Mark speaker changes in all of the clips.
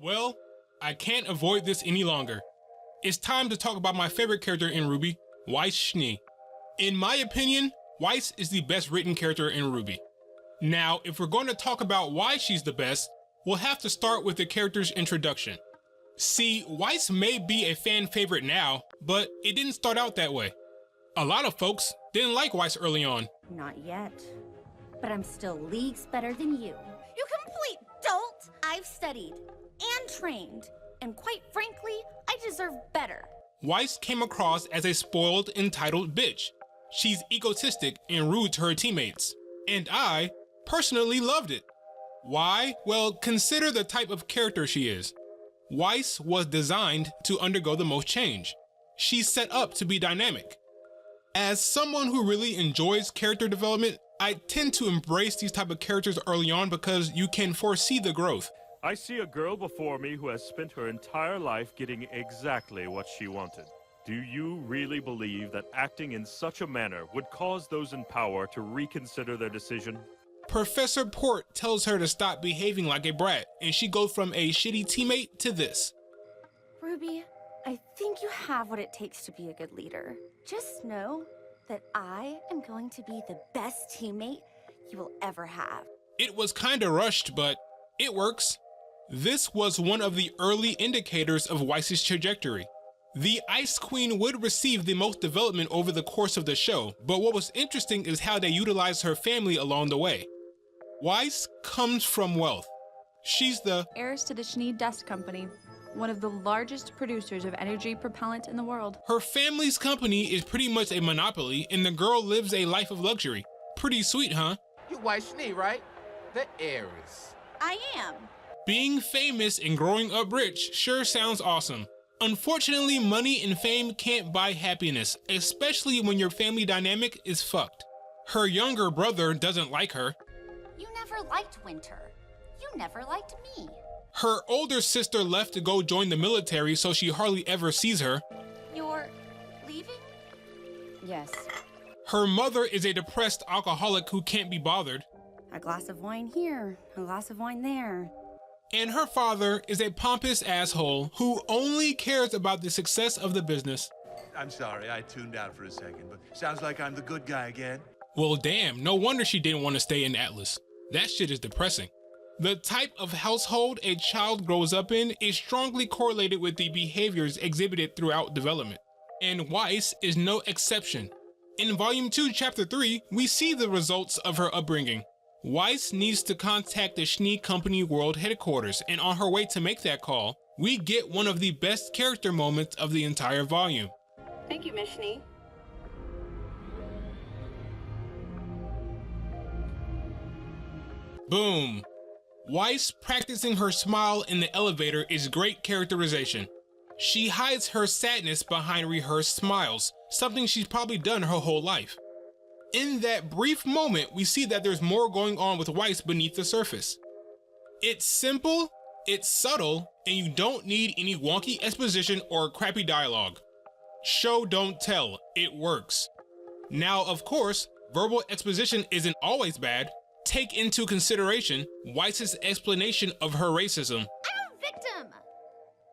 Speaker 1: Well, I can't avoid this any longer. It's time to talk about my favorite character in RWBY, Weiss Schnee. In my opinion, Weiss is the best written character in RWBY. Now, if we're going to talk about why she's the best, we'll have to start with the character's introduction. See, Weiss may be a fan favorite now, but it didn't start out that way. A lot of folks didn't like Weiss early on.
Speaker 2: Not yet. But I'm still leagues better than you. You complete dolt! I've studied and trained, and quite frankly, I deserve better.
Speaker 1: Weiss came across as a spoiled, entitled bitch. She's egotistic and rude to her teammates. And I personally loved it. Why? Well, consider the type of character she is. Weiss was designed to undergo the most change. She's set up to be dynamic. As someone who really enjoys character development, I tend to embrace these type of characters early on because you can foresee the growth.
Speaker 3: I see a girl before me who has spent her entire life getting exactly what she wanted. Do you really believe that acting in such a manner would cause those in power to reconsider their decision?
Speaker 1: Professor Port tells her to stop behaving like a brat, and she goes from a shitty teammate to this.
Speaker 2: RWBY, I think you have what it takes to be a good leader. Just know that I am going to be the best teammate you will ever have.
Speaker 1: It was kinda rushed, but it works. This was one of the early indicators of Weiss's trajectory. The Ice Queen would receive the most development over the course of the show, but what was interesting is how they utilized her family along the way. Weiss comes from wealth. She's the
Speaker 4: heiress to the Schnee Dust Company, one of the largest producers of energy propellant in the world.
Speaker 1: Her family's company is pretty much a monopoly, and the girl lives a life of luxury. Pretty sweet, huh?
Speaker 5: You Weiss Schnee, right? The heiress.
Speaker 2: I am.
Speaker 1: Being famous and growing up rich sure sounds awesome. Unfortunately, money and fame can't buy happiness, especially when your family dynamic is fucked. Her younger brother doesn't like her.
Speaker 2: You never liked Winter. You never liked me.
Speaker 1: Her older sister left to go join the military, so she hardly ever sees her.
Speaker 2: You're leaving? Yes.
Speaker 1: Her mother is a depressed alcoholic who can't be bothered.
Speaker 2: A glass of wine here, a glass of wine there.
Speaker 1: And her father is a pompous asshole who only cares about the success of the business.
Speaker 6: I'm sorry, I tuned out for a second, but sounds like I'm the good guy again.
Speaker 1: Well, damn, no wonder she didn't want to stay in Atlas. That shit is depressing. The type of household a child grows up in is strongly correlated with the behaviors exhibited throughout development. And Weiss is no exception. In Volume 2, Chapter 3, we see the results of her upbringing. Weiss needs to contact the Schnee Company World Headquarters, and on her way to make that call, we get one of the best character moments of the entire volume.
Speaker 7: Thank you, Miss Schnee.
Speaker 1: Boom. Weiss practicing her smile in the elevator is great characterization. She hides her sadness behind rehearsed smiles, something she's probably done her whole life. In that brief moment, we see that there's more going on with Weiss beneath the surface. It's simple, it's subtle, and you don't need any wonky exposition or crappy dialogue. Show don't tell, it works. Now, of course, verbal exposition isn't always bad. Take into consideration Weiss's explanation of her racism.
Speaker 2: I'm a victim!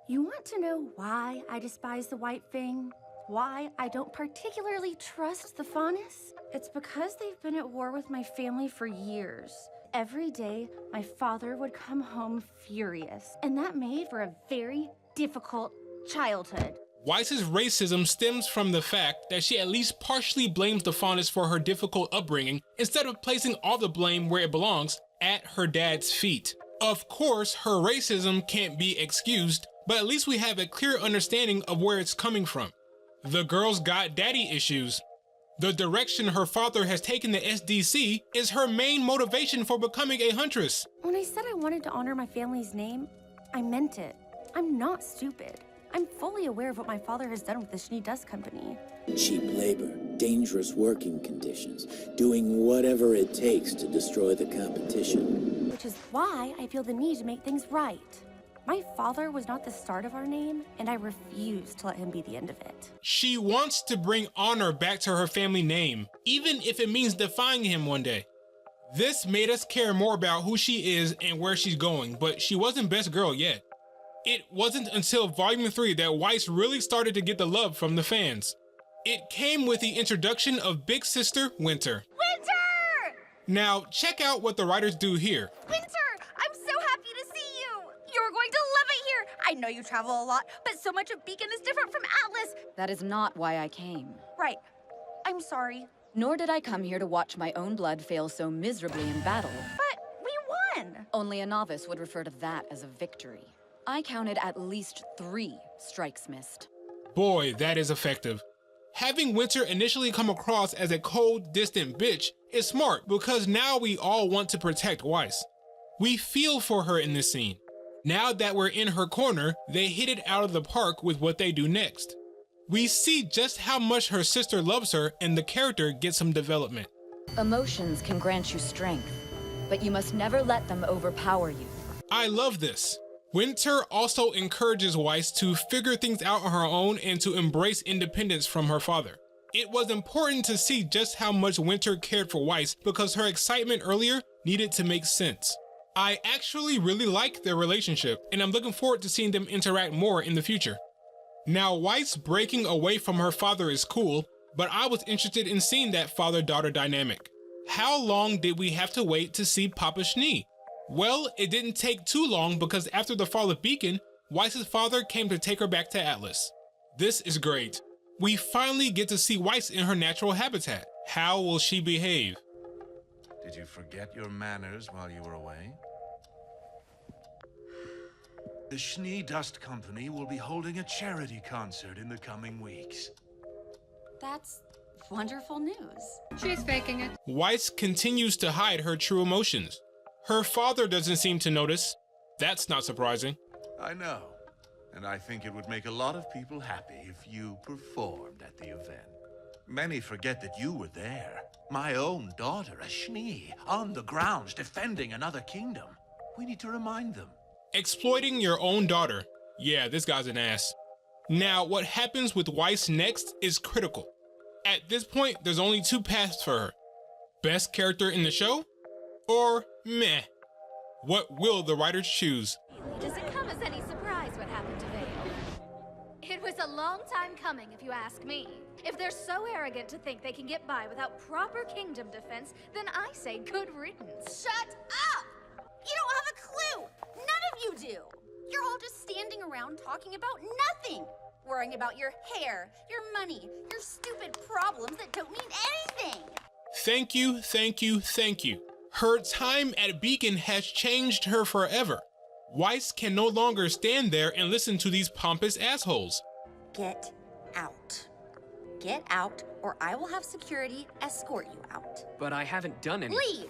Speaker 2: You want to know why I despise the white thing? Why I don't particularly trust the Faunus? It's because they've been at war with my family for years. Every day, my father would come home furious, and that made for a very difficult childhood.
Speaker 1: Weiss's racism stems from the fact that she at least partially blames the Faunus for her difficult upbringing instead of placing all the blame where it belongs, at her dad's feet. Of course, her racism can't be excused, but at least we have a clear understanding of where it's coming from. The girl's got daddy issues. The direction her father has taken the SDC is her main motivation for becoming a huntress.
Speaker 2: When I said I wanted to honor my family's name, I meant it. I'm not stupid. I'm fully aware of what my father has done with the Schnee Dust Company.
Speaker 8: Cheap labor, dangerous working conditions, doing whatever it takes to destroy the competition.
Speaker 2: Which is why I feel the need to make things right. My father was not the start of our name, and I refuse to let him be the end of it.
Speaker 1: She wants to bring honor back to her family name, even if it means defying him one day. This made us care more about who she is and where she's going, but she wasn't best girl yet. It wasn't until Volume 3 that Weiss really started to get the love from the fans. It came with the introduction of Big Sister Winter.
Speaker 2: Winter!
Speaker 1: Now, check out what the writers do here.
Speaker 2: Winter, I'm so happy to see you. You're going to love it here. I know you travel a lot, but so much of Beacon is different from Atlas.
Speaker 7: That is not why I came.
Speaker 2: Right. I'm sorry.
Speaker 7: Nor did I come here to watch my own blood fail so miserably in battle.
Speaker 2: But we won.
Speaker 7: Only a novice would refer to that as a victory. I counted at least 3 strikes missed.
Speaker 1: Boy, that is effective. Having Winter initially come across as a cold, distant bitch is smart because now we all want to protect Weiss. We feel for her in this scene. Now that we're in her corner, they hit it out of the park with what they do next. We see just how much her sister loves her and the character gets some development.
Speaker 7: Emotions can grant you strength, but you must never let them overpower you.
Speaker 1: I love this. Winter also encourages Weiss to figure things out on her own and to embrace independence from her father. It was important to see just how much Winter cared for Weiss because her excitement earlier needed to make sense. I actually really like their relationship, and I'm looking forward to seeing them interact more in the future. Now, Weiss breaking away from her father is cool, but I was interested in seeing that father-daughter dynamic. How long did we have to wait to see Papa Schnee? Well, it didn't take too long because after the fall of Beacon, Weiss's father came to take her back to Atlas. This is great. We finally get to see Weiss in her natural habitat. How will she behave?
Speaker 6: Did you forget your manners while you were away? The Schnee Dust Company will be holding a charity concert in the coming weeks.
Speaker 2: That's wonderful news.
Speaker 9: She's faking it.
Speaker 1: Weiss continues to hide her true emotions. Her father doesn't seem to notice. That's not surprising.
Speaker 6: I know, and I think it would make a lot of people happy if you performed at the event. Many forget that you were there. My own daughter, a Schnee, on the grounds defending another kingdom. We need to remind them.
Speaker 1: Exploiting your own daughter. Yeah, this guy's an ass. Now, what happens with Weiss next is critical. At this point, there's only 2 paths for her. Best character in the show? Or meh? What will the writers choose?
Speaker 10: Does it come as any surprise what happened to Vale? It was a long time coming, if you ask me. If they're so arrogant to think they can get by without proper kingdom defense, then I say good riddance.
Speaker 2: Shut up! You don't have a clue! None of you do! You're all just standing around talking about nothing! Worrying about your hair, your money, your stupid problems that don't mean anything!
Speaker 1: Thank you, thank you, thank you. Her time at Beacon has changed her forever. Weiss can no longer stand there and listen to these pompous assholes.
Speaker 2: Get out. Get out, or I will have security escort you out.
Speaker 11: But I haven't done anything.
Speaker 2: Leave!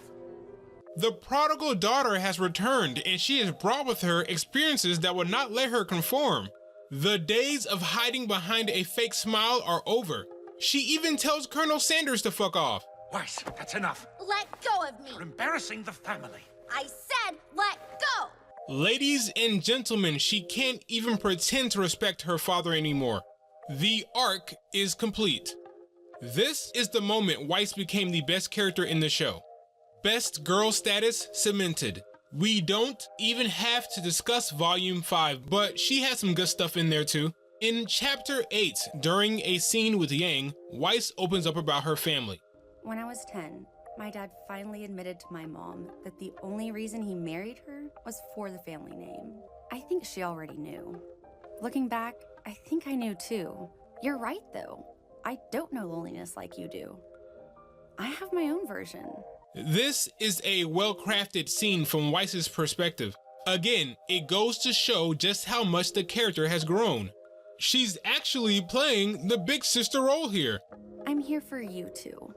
Speaker 1: The prodigal daughter has returned, and she has brought with her experiences that will not let her conform. The days of hiding behind a fake smile are over. She even tells Colonel Sanders to fuck off.
Speaker 6: Weiss, that's enough.
Speaker 2: Let go of me!
Speaker 6: You're embarrassing the family.
Speaker 2: I said let go!
Speaker 1: Ladies and gentlemen, she can't even pretend to respect her father anymore. The arc is complete. This is the moment Weiss became the best character in the show. Best girl status cemented. We don't even have to discuss Volume 5, but she has some good stuff in there too. In Chapter 8, during a scene with Yang, Weiss opens up about her family.
Speaker 2: When I was 10, my dad finally admitted to my mom that the only reason he married her was for the family name. I think she already knew. Looking back, I think I knew too. You're right though. I don't know loneliness like you do. I have my own version.
Speaker 1: This is a well-crafted scene from Weiss's perspective. Again, it goes to show just how much the character has grown. She's actually playing the big sister role here.
Speaker 2: I'm here for you too.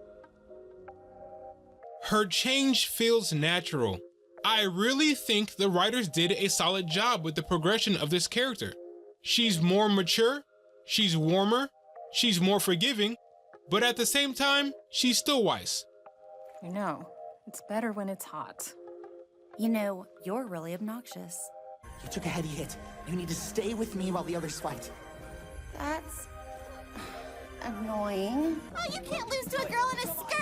Speaker 1: Her change feels natural. I really think the writers did a solid job with the progression of this character. She's more mature, she's warmer, she's more forgiving, but at the same time, she's still Weiss.
Speaker 9: You know, it's better when it's hot.
Speaker 2: You know, you're really obnoxious.
Speaker 12: You took a heady hit. You need to stay with me while the others fight.
Speaker 2: That's annoying. Oh, you can't lose to a girl in a skirt!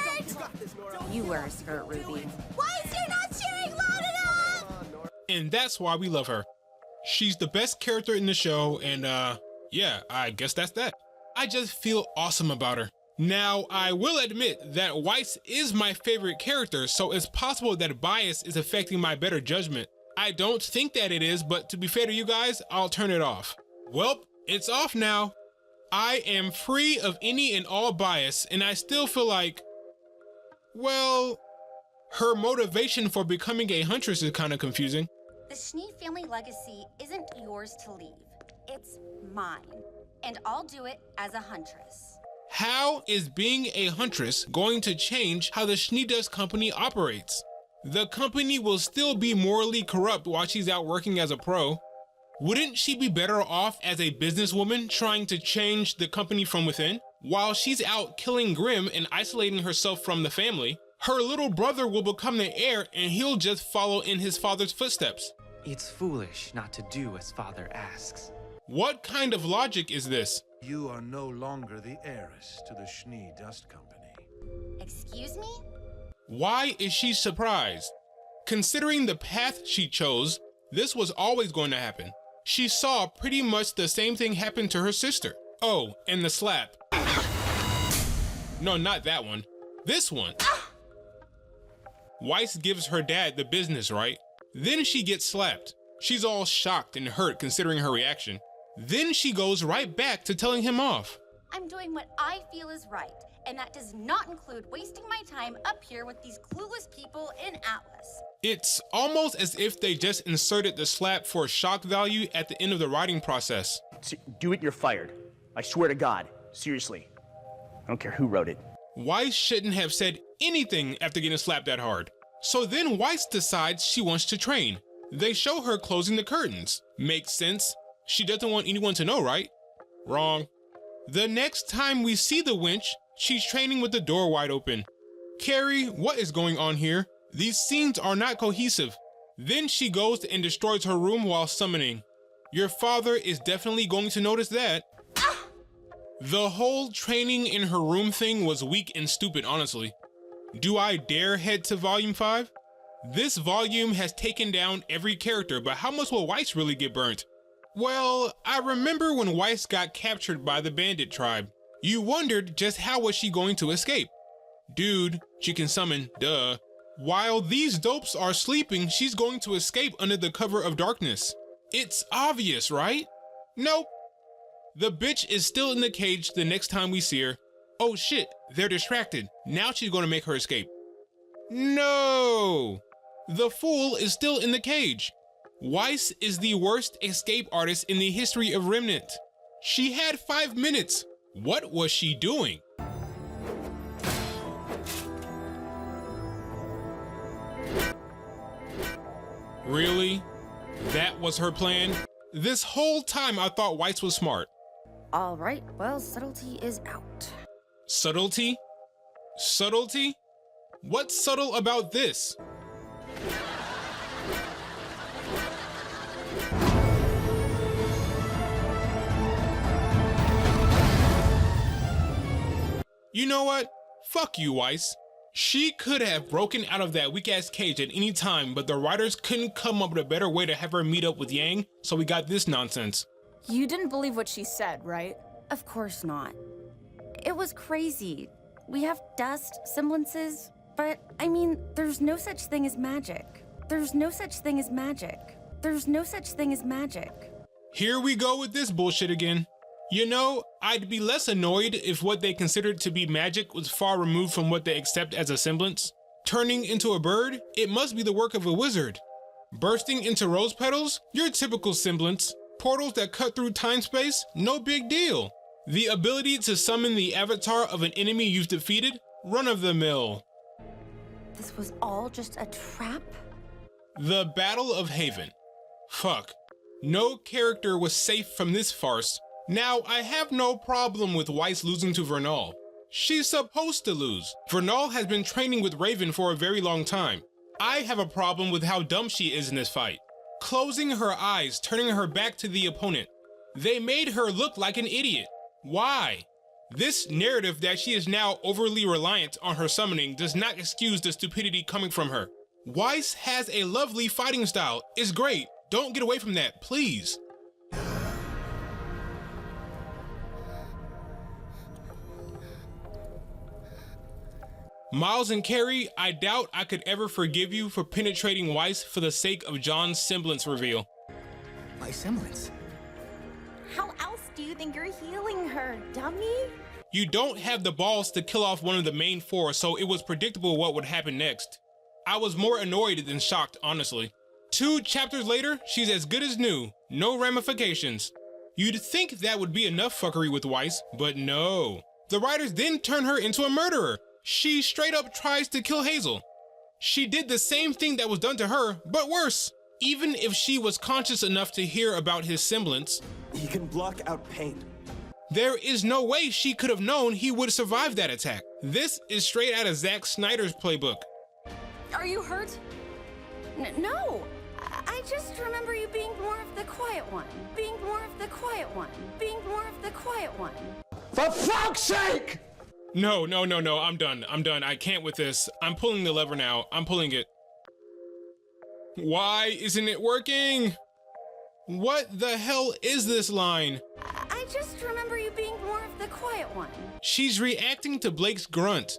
Speaker 2: You wear a skirt, Ruby. Why is you not cheering loud enough?
Speaker 1: And that's why we love her. She's the best character in the show, and yeah, I guess that's that. I just feel awesome about her. Now, I will admit that Weiss is my favorite character, so it's possible that bias is affecting my better judgment. I don't think that it is, but to be fair to you guys, I'll turn it off. Welp, it's off now. I am free of any and all bias, and I still feel like, well, her motivation for becoming a huntress is kind of confusing.
Speaker 2: The Schnee family legacy isn't yours to leave. It's mine. And I'll do it as a huntress.
Speaker 1: How is being a huntress going to change how the Schnee company operates? The company will still be morally corrupt while she's out working as a pro. Wouldn't she be better off as a businesswoman trying to change the company from within? While she's out killing Grimm and isolating herself from the family, her little brother will become the heir and he'll just follow in his father's footsteps.
Speaker 11: It's foolish not to do as father asks.
Speaker 1: What kind of logic is this?
Speaker 6: You are no longer the heiress to the Schnee Dust Company.
Speaker 2: Excuse me?
Speaker 1: Why is she surprised? Considering the path she chose, this was always going to happen. She saw pretty much the same thing happen to her sister. Oh, and the slap. No, not that one. This one. Weiss gives her dad the business, right? Then she gets slapped. She's all shocked and hurt considering her reaction. Then she goes right back to telling him off.
Speaker 2: I'm doing what I feel is right, and that does not include wasting my time up here with these clueless people in Atlas.
Speaker 1: It's almost as if they just inserted the slap for shock value at the end of the writing process.
Speaker 13: Do it, you're fired. I swear to God. Seriously. I don't care who wrote it.
Speaker 1: Weiss shouldn't have said anything after getting slapped that hard. So then Weiss decides she wants to train. They show her closing the curtains. Makes sense. She doesn't want anyone to know, right? Wrong. The next time we see the wench, she's training with the door wide open. Carrie, what is going on here? These scenes are not cohesive. Then she goes and destroys her room while summoning. Your father is definitely going to notice that. The whole training in her room thing was weak and stupid, honestly. Do I dare head to volume 5? This volume has taken down every character, but how much will Weiss really get burnt? Well, I remember when Weiss got captured by the bandit tribe. You wondered just how was she going to escape. Dude, she can summon, duh. While these dopes are sleeping, she's going to escape under the cover of darkness. It's obvious, right? Nope. The bitch is still in the cage the next time we see her. Oh shit, they're distracted. Now she's going to make her escape. No! The fool is still in the cage. Weiss is the worst escape artist in the history of Remnant. She had 5 minutes. What was she doing? Really? That was her plan? This whole time I thought Weiss was smart.
Speaker 2: All right, well, subtlety is out.
Speaker 1: Subtlety? Subtlety? What's subtle about this? You know what? Fuck you, Weiss. She could have broken out of that weak-ass cage at any time, but the writers couldn't come up with a better way to have her meet up with Yang, so we got this nonsense.
Speaker 9: You didn't believe what she said, right?
Speaker 2: Of course not. It was crazy. We have dust, semblances, but, I mean, there's no such thing as magic. There's no such thing as magic. There's no such thing as magic.
Speaker 1: Here we go with this bullshit again. You know, I'd be less annoyed if what they considered to be magic was far removed from what they accept as a semblance. Turning into a bird? It must be the work of a wizard. Bursting into rose petals? Your typical semblance. Portals that cut through time-space? No big deal. The ability to summon the avatar of an enemy you've defeated? Run-of-the-mill.
Speaker 2: This was all just a trap?
Speaker 1: The Battle of Haven. Fuck. No character was safe from this farce. Now, I have no problem with Weiss losing to Vernal. She's supposed to lose. Vernal has been training with Raven for a very long time. I have a problem with how dumb she is in this fight. Closing her eyes, turning her back to the opponent. They made her look like an idiot. Why? This narrative that she is now overly reliant on her summoning does not excuse the stupidity coming from her. Weiss has a lovely fighting style. It's great. Don't get away from that, please. Miles and Carrie, I doubt I could ever forgive you for penetrating Weiss for the sake of John's semblance reveal.
Speaker 12: My semblance?
Speaker 9: How else do you think you're healing her, dummy?
Speaker 1: You don't have the balls to kill off one of the main four, so it was predictable what would happen next. I was more annoyed than shocked, honestly. 2 chapters later, she's as good as new. No ramifications. You'd think that would be enough fuckery with Weiss, but no. The writers then turn her into a murderer. She straight up tries to kill Hazel. She did the same thing that was done to her, but worse. Even if she was conscious enough to hear about his semblance,
Speaker 14: he can block out pain.
Speaker 1: There is no way she could have known he would survive that attack. This is straight out of Zack Snyder's playbook.
Speaker 9: Are you hurt?
Speaker 2: No. I just remember you being more of the quiet one. Being more of the quiet one. Being more of the quiet one.
Speaker 14: For fuck's sake!
Speaker 1: No, I'm done. I can't with this. I'm pulling the lever now. I'm pulling it. Why isn't it working? What the hell is this line?
Speaker 2: I just remember you being more of the quiet one.
Speaker 1: She's reacting to Blake's grunt.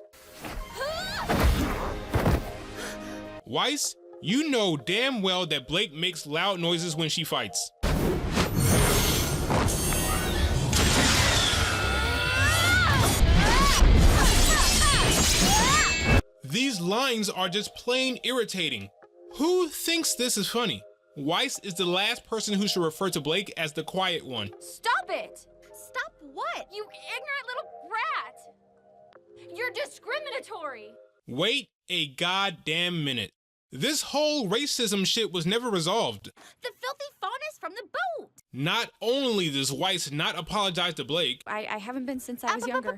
Speaker 1: Weiss, you know damn well that Blake makes loud noises when she fights. These lines are just plain irritating. Who thinks this is funny? Weiss is the last person who should refer to Blake as the quiet one.
Speaker 10: Stop it! Stop what? You ignorant little brat! You're discriminatory!
Speaker 1: Wait a goddamn minute. This whole racism shit was never resolved.
Speaker 10: The filthy faunus from the boat!
Speaker 1: Not only does Weiss not apologize to Blake,
Speaker 4: I haven't been since I was younger.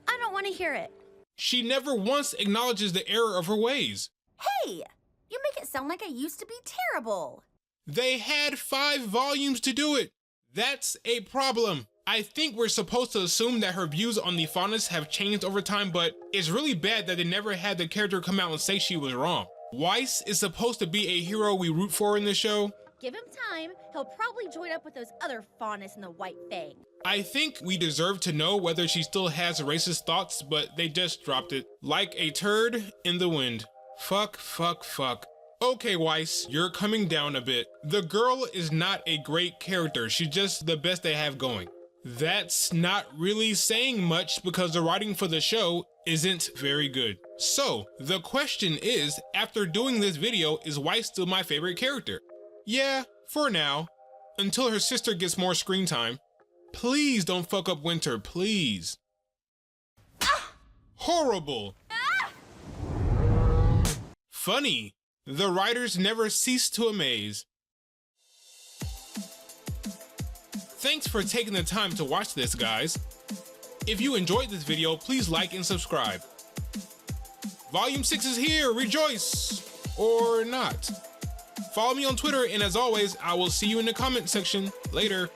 Speaker 2: I don't want to hear it.
Speaker 1: she never once acknowledges the error of her ways.
Speaker 2: Hey! You make it sound like I used to be terrible.
Speaker 1: They had 5 volumes to do it. That's a problem. I think we're supposed to assume that her views on the faunus have changed over time, but it's really bad that they never had the character come out and say she was wrong. Weiss is supposed to be a hero we root for in the show.
Speaker 2: Give him time. He'll probably join up with those other faunus in the White Fang.
Speaker 1: I think we deserve to know whether she still has racist thoughts, but they just dropped it. Like a turd in the wind. Fuck. Okay, Weiss, you're coming down a bit. The girl is not a great character. She's just the best they have going. That's not really saying much because the writing for the show isn't very good. So, the question is, after doing this video, is Weiss still my favorite character? Yeah, for now. Until her sister gets more screen time. Please don't fuck up Winter, please. Horrible. Funny. The writers never cease to amaze. Thanks for taking the time to watch this, guys. If you enjoyed this video, please like and subscribe. Volume 6 is here, rejoice! Or not. Follow me on Twitter, and as always, I will see you in the comment section. Later.